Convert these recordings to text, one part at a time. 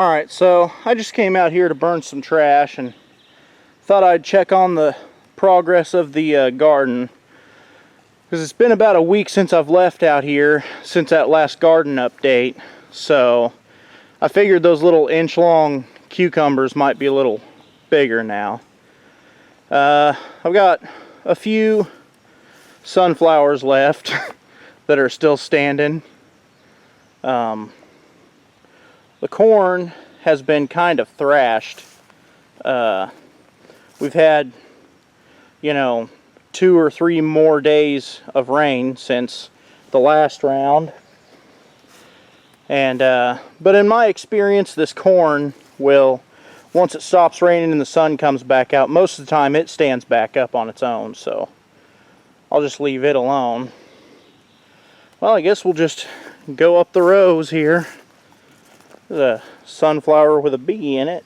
Alright, so I just came out here to burn some trash and thought I'd check on the progress of the garden. Because it's been about a week since I've left out here, since that last garden update. So I figured those little inch-long cucumbers might be a little bigger now. I've got a few sunflowers left that are still standing. The corn has been kind of thrashed. We've had, 2 or 3 more days of rain since the last round. And but in my experience, this corn will, once it stops raining and the sun comes back out, most of the time it stands back up on its own, so I'll just leave it alone. Well, I guess we'll just go up the rows here. There's a sunflower with a bee in it.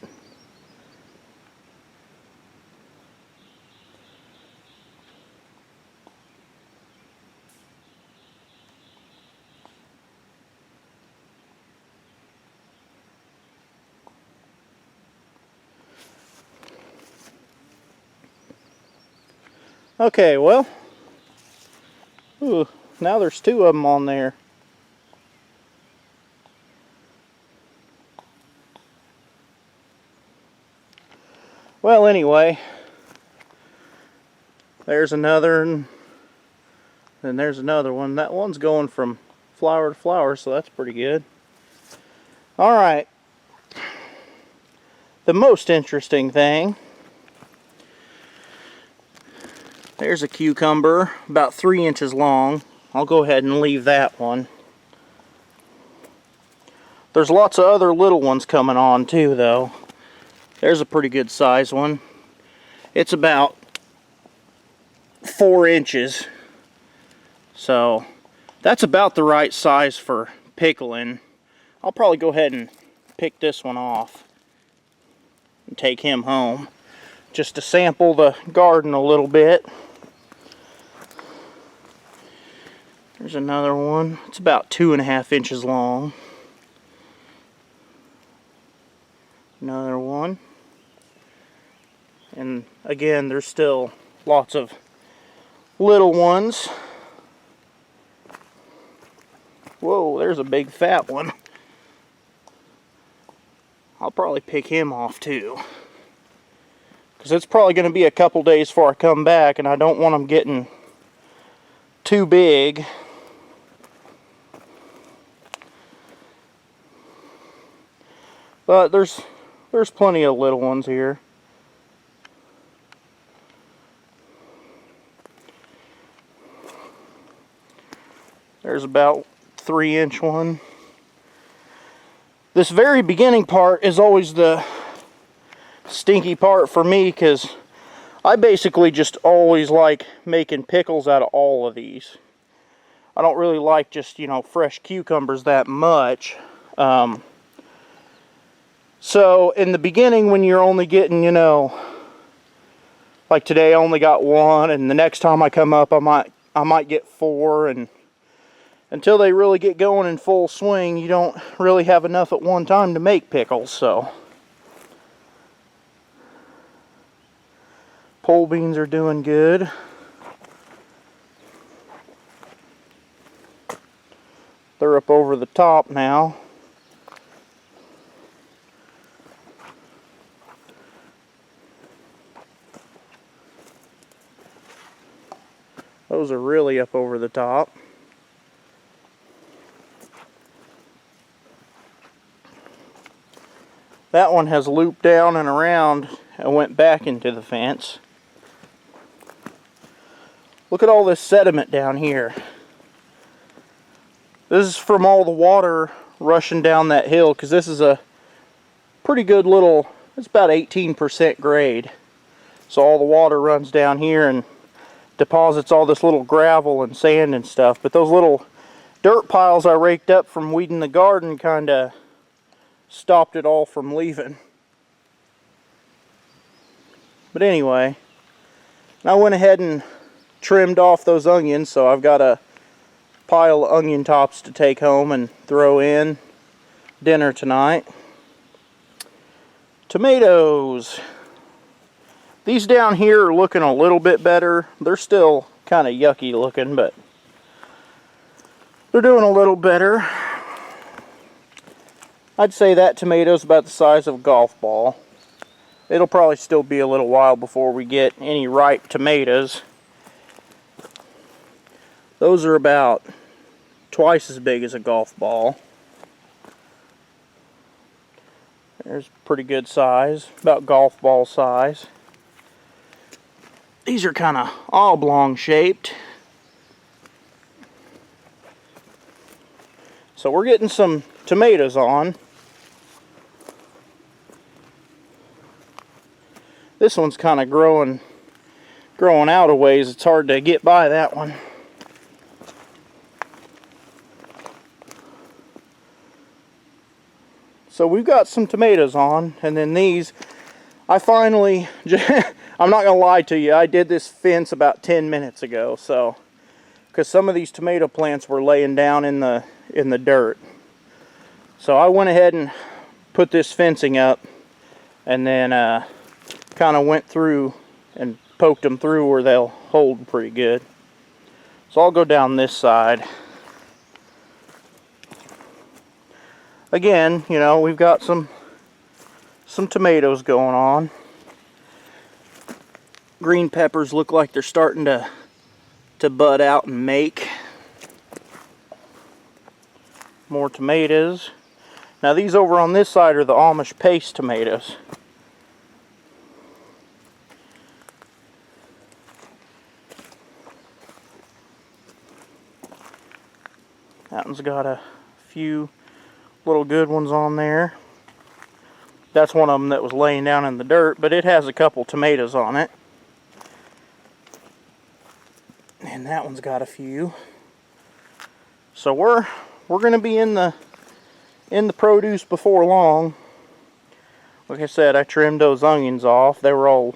Okay, well, ooh, now there's 2 of them on there. Well, anyway, there's another, and then there's another one. That one's going from flower to flower, so that's pretty good. Alright, the most interesting thing, there's a cucumber about 3 inches long. I'll go ahead and leave that one. There's lots of other little ones coming on too, though. There's a pretty good size one. It's about 4 inches. So that's about the right size for pickling. I'll probably go ahead and pick this one off and take him home just to sample the garden a little bit. There's another one. It's about 2.5 inches long. Another one. And again, there's still lots of little ones. Whoa, there's a big fat one. I'll probably pick him off too, because it's probably going to be a couple days before I come back, and I don't want them getting too big. But there's plenty of little ones here. There's about 3-inch one. This very beginning part is always the stinky part for me, because I basically just always like making pickles out of all of these. I don't really like just, fresh cucumbers that much. So in the beginning, when you're only getting, like today I only got 1, and the next time I come up I might get 4, and until they really get going in full swing, you don't really have enough at one time to make pickles. So pole beans are doing good. They're up over the top now. Those are really up over the top. That one has looped down and around and went back into the fence. Look at all this sediment down here. This is from all the water rushing down that hill, because this is a pretty good little, it's about 18% grade. So all the water runs down here and deposits all this little gravel and sand and stuff. But those little dirt piles I raked up from weeding the garden kind of stopped it all from leaving. But anyway, I went ahead and trimmed off those onions, so I've got a pile of onion tops to take home and throw in dinner tonight. Tomatoes. These down here are looking a little bit better. They're still kind of yucky looking, but they're doing a little better. I'd say that tomato's about the size of a golf ball. It'll probably still be a little while before we get any ripe tomatoes. Those are about twice as big as a golf ball. There's pretty good size, about golf ball size. These are kind of oblong shaped. So we're getting some tomatoes on. This one's kind of growing out a ways. It's hard to get by that one. So we've got some tomatoes on, and then these, I finally, I'm not going to lie to you, I did this fence about 10 minutes ago, so, because some of these tomato plants were laying down in the dirt. So I went ahead and put this fencing up, and then kind of went through and poked them through where they'll hold pretty good. So I'll go down this side. Again, you know, we've got some tomatoes going on. Green peppers look like they're starting to bud out and make. More tomatoes. Now these over on this side are the Amish paste tomatoes. That one's got a few little good ones on there. That's one of them that was laying down in the dirt, but it has a couple tomatoes on it. And that one's got a few. So we're going to be in the produce before long. Like I said, I trimmed those onions off. They were all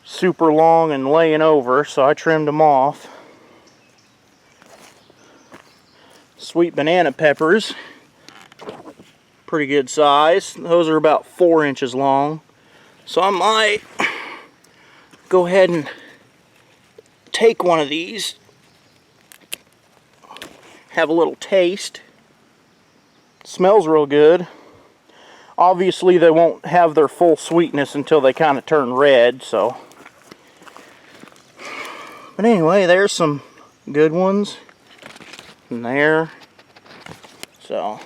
super long and laying over, so I trimmed them off. Sweet banana peppers. Pretty good size. Those are about 4 inches long. So I might go ahead and take one of these. Have a little taste. Smells real good. Obviously they won't have their full sweetness until they kind of turn red, so. But anyway, there's some good ones in there. So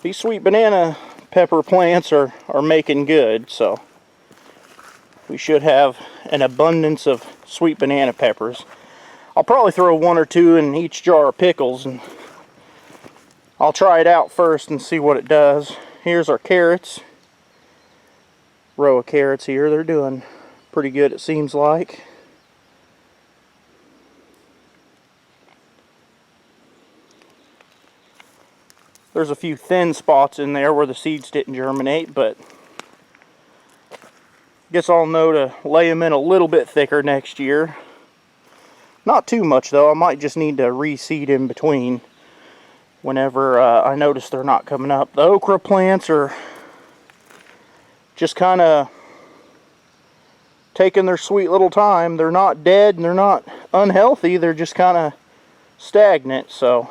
these sweet banana pepper plants are making good, so we should have an abundance of sweet banana peppers. I'll probably throw 1 or 2 in each jar of pickles, and I'll try it out first and see what it does. Here's our carrots. Row of carrots here. They're doing pretty good, it seems like. There's a few thin spots in there where the seeds didn't germinate, but I guess I'll know to lay them in a little bit thicker next year. Not too much though. I might just need to reseed in between whenever I notice they're not coming up. The okra plants are just kind of taking their sweet little time. They're not dead and they're not unhealthy. They're just kind of stagnant, so.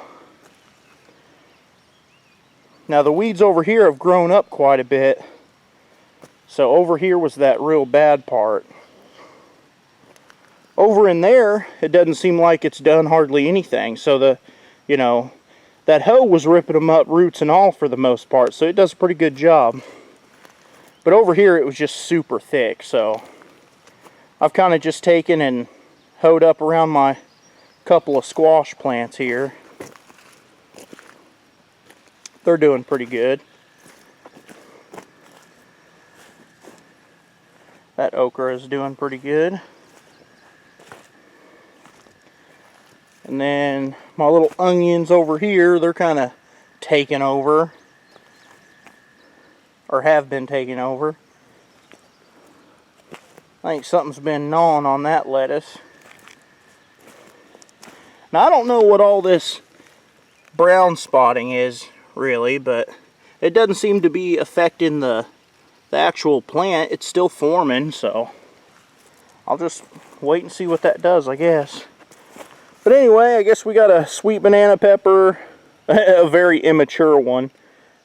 Now the weeds over here have grown up quite a bit. So over here was that real bad part. Over in there, it doesn't seem like it's done hardly anything. So that hoe was ripping them up, roots and all, for the most part. So it does a pretty good job. But over here it was just super thick. So I've kind of just taken and hoed up around my couple of squash plants here. They're doing pretty good. That okra is doing pretty good. And then my little onions over here, they're kind of taking over. Or have been taking over. I think something's been gnawing on that lettuce. Now I don't know what all this brown spotting is really, but it doesn't seem to be affecting the the actual plant, it's still forming, so I'll just wait and see what that does, I guess. But anyway, I guess we got a sweet banana pepper, a very immature one,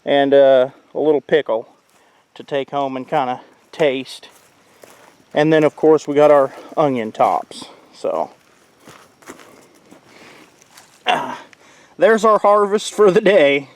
and a little pickle to take home and kind of taste. And then, of course, we got our onion tops. So, there's our harvest for the day.